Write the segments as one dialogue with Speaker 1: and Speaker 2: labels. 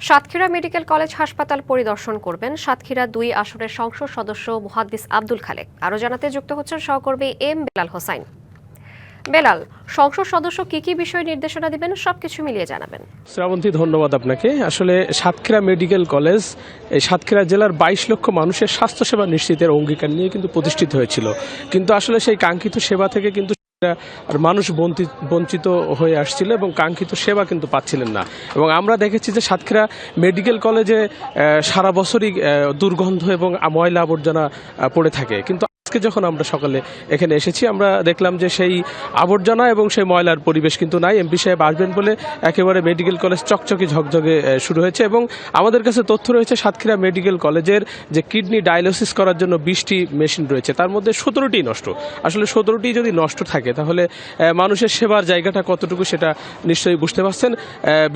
Speaker 1: Satkhira medical college হাসপাতাল পরিদর্শন করবেন সাতক্ষীরা ২ আসনের সংসদ সদস্য মুহাদ্দিস আব্দুল খালেক। আরও জানাতে যুক্ত হচ্ছেন সহকর্মী এম বেলাল হোসাইন। বেলাল, সংসদ সদস্য কি বিষয় নির্দেশনা দিবেন সবকিছু মিলিয়ে জানাবেন।
Speaker 2: শ্রাবন্তী, ধন্যবাদ আপনাকে। আসলে সাতক্ষীরা মেডিকেল কলেজ এই সাতক্ষীরা জেলার ২২ লক্ষ মানুষের স্বাস্থ্যসেবা নিশ্চিতের অঙ্গীকার নিয়ে কিন্তু প্রতিষ্ঠিত হয়েছিল, কিন্তু আসলে সেই কাঙ্ক্ষিত সেবা থেকে কিন্তু আর মানুষ বঞ্চিত হয়ে আসছিল এবং কাঙ্ক্ষিত সেবা কিন্তু পাচ্ছিলেন না। এবং আমরা দেখেছি যে সাতক্ষীরা মেডিকেল কলেজে সারা বছরই দুর্গন্ধ এবং ময়লা আবর্জনা পড়ে থাকে, কিন্তু আজকে যখন আমরা সকালে এখানে এসেছি আমরা দেখলাম যে সেই আবর্জনা এবং সেই ময়লার পরিবেশ কিন্তু নাই। এমপি সাহেব আসবেন বলে একেবারে মেডিকেল কলেজ চকচকে ঝকঝকে শুরু হয়েছে এবং আমাদের কাছে তথ্য রয়েছে সাতক্ষীরা মেডিকেল কলেজের যে কিডনি ডায়ালিসিস করার জন্য ২০টি মেশিন রয়েছে, তার মধ্যে ১৭টি নষ্ট। আসলে ১৭টি যদি নষ্ট থাকে তাহলে মানুষের সেবার জায়গাটা কতটুকু সেটা নিশ্চয়ই বুঝতে পারছেন।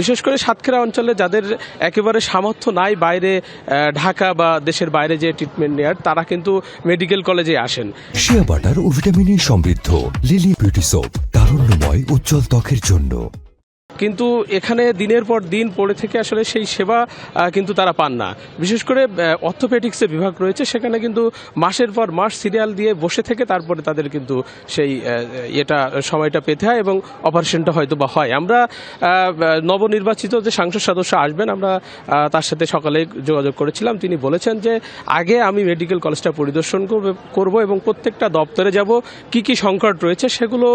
Speaker 2: বিশেষ করে সাতক্ষীরা অঞ্চলে যাদের একেবারে সামর্থ্য নাই বাইরে ঢাকা বা দেশের বাইরে যে ট্রিটমেন্ট নেওয়ার, তারা কিন্তু মেডিকেল কলেজে আসেন।
Speaker 3: শিয়া বাটার ও ভিটামিনে সমৃদ্ধ লিলি বিউটি সোপ, তারুণ্যময় উজ্জ্বল ত্বকের জন্য।
Speaker 2: কিন্তু এখানে দিনের পর দিন পড়ে থেকে আসলে সেই সেবা কিন্তু তারা পান না। বিশেষ করে অর্থোপেডিক্সের বিভাগ রয়েছে, সেখানে কিন্তু মাসের পর মাস সিরিয়াল দিয়ে বসে থেকে তারপরে তাদের কিন্তু সেই সময়টা পেতে হয় এবং অপারেশনটা হয়তো বা হয়। আমরা নবনির্বাচিত যে সংসদ সদস্য আসবেন, আমরা তার সাথে সকালে যোগাযোগ করেছিলাম। তিনি বলেছেন যে আগে আমি মেডিকেল কলেজটা পরিদর্শন করব এবং প্রত্যেকটা দপ্তরে যাব, কি সংকট রয়েছে সেগুলো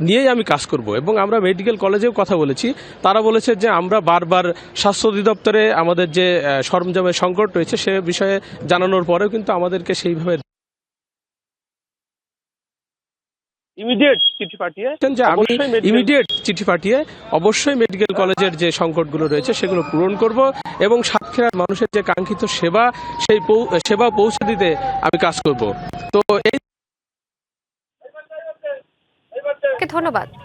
Speaker 2: নিয়েই আমি কাজ করব। এবং আমরা মেডিকেল কলেজেও কথা বলেছি, তারা বলেছে যে আমরা বারবার স্বাস্থ্য অধিদপ্তরে আমাদের যে সরঞ্জামের সংকট রয়েছে সে বিষয়ে জানানোর পরেও কিন্তু আমাদেরকে সেইভাবে ইমিডিয়েট চিঠি পাঠিয়ে অবশ্যই মেডিকেল কলেজের যে সংকটগুলো রয়েছে সেগুলো পূরণ করব এবং সাতক্ষীরার মানুষের যে কাঙ্ক্ষিত সেবা সেই সেবা পৌঁছে দিতে আমি কাজ করব। তো এই
Speaker 1: ধন্যবাদ।